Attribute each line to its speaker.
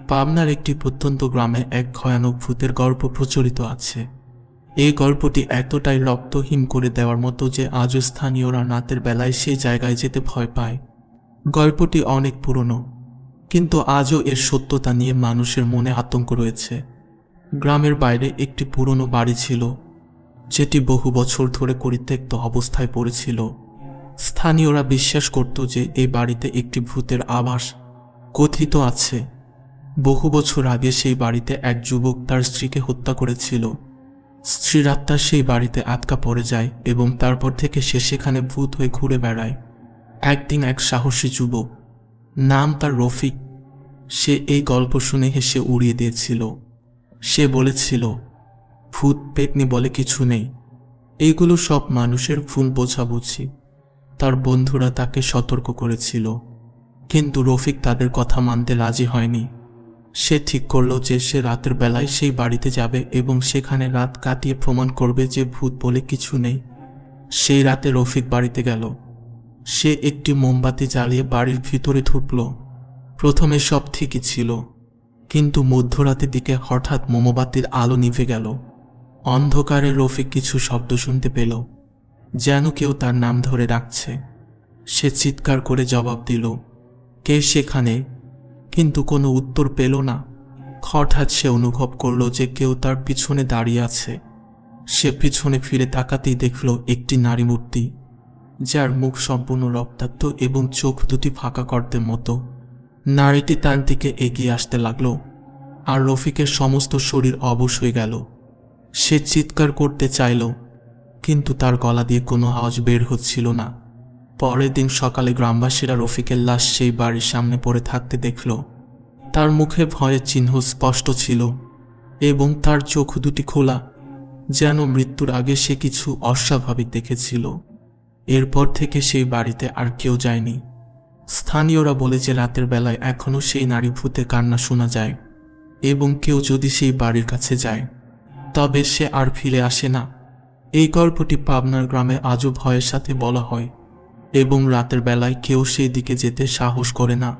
Speaker 1: পাবনার একটি প্রত্যন্ত গ্রামে এক ভয়ানক ভূতের গল্প প্রচলিত আছে। এই গল্পটি এতটাই রক্তহীন করে দেওয়ার মতো যে আজও স্থানীয়রা রাতের বেলায় সেই জায়গায় যেতে ভয় পায়। গল্পটি অনেক পুরনো, কিন্তু আজও এর সত্যতা নিয়ে মানুষের মনে আতঙ্ক রয়েছে। গ্রামের বাইরে একটি পুরনো বাড়ি ছিল, যেটি বহু বছর ধরে পরিত্যক্ত অবস্থায় পড়েছিল। স্থানীয়রা বিশ্বাস করত যে এই বাড়িতে একটি ভূতের আবাস কথিত আছে। বহু বছর আগে সেই বাড়িতে এক যুবক তার স্ত্রীকে হত্যা করেছিল। স্ত্রীর আত্মা সেই বাড়িতে আটকা পড়ে যায় এবং তারপর থেকে সে সেখানে ভূত হয়ে ঘুরে বেড়ায়। একদিন এক সাহসী যুবক, নাম তার রফিক, সে এই গল্প শুনে হেসে উড়িয়ে দিয়েছিল। সে বলেছিল, ভূত পেতনি বলে কিছু নেই, এইগুলো সব মানুষের ভুল বোঝাবুঝি। তার বন্ধুরা তাকে সতর্ক করেছিল, কিন্তু রফিক তাদের কথা মানতে রাজি হয়নি। সে ঠিক করল যে সে রাতের বেলায় সেই বাড়িতে যাবে এবং সেখানে রাত কাটিয়ে প্রমাণ করবে যে ভূত বলে কিছু নেই। সেই রাতে রফিক বাড়িতে গেল। সে একটি মোমবাতি জ্বালিয়ে বাড়ির ভিতরে ঢুকল। প্রথমে সব ঠিকই ছিল, কিন্তু মধ্যরাতের দিকে হঠাৎ মোমবাতির আলো নিভে গেল। অন্ধকারে রফিক কিছু শব্দ শুনতে পেল, যেন কেউ তার নাম ধরে ডাকছে। সে চিৎকার করে জবাব দিল, কে সেখানে? কিন্তু কোনো উত্তর পেল না। হঠাৎ সে অনুভব করল যে কেউ তার পিছনে দাঁড়িয়ে আছে। সে পিছনে ফিরে তাকাতেই দেখল একটি নারী মূর্তি, যার মুখ সম্পূর্ণ রক্তাক্ত এবং চোখ দুটি ফাঁকা গর্তের মতো। নারীটি তার দিকে এগিয়ে আসতে লাগলো, আর রফিকের সমস্ত শরীর অবশ হয়ে গেল। সে চিৎকার করতে চাইল, কিন্তু তার গলা দিয়ে কোনো আওয়াজ বের হচ্ছিল না। পরের দিন সকালে গ্রামবাসীরা রফিকের লাশ সেই বাড়ির সামনে পড়ে থাকতে দেখল। তার মুখে ভয়ের চিহ্ন স্পষ্ট ছিল এবং তার চোখ দুটি খোলা, যেন মৃত্যুর আগে সে কিছু অস্বাভাবিক দেখেছিল। এরপর থেকে সেই বাড়িতে আর কেউ যায়নি। স্থানীয়রা বলে যে রাতের বেলায় এখনও সেই নারী ভূতের কান্না শোনা যায় এবং কেউ যদি সেই বাড়ির কাছে যায় তবে সে আর ফিরে আসে না। এই গল্পটি পাবনার গ্রামে আজও ভয়ের সাথে বলা হয় এবং রাতের বেলায় কেউ সেই দিকে যেতে সাহস করে না।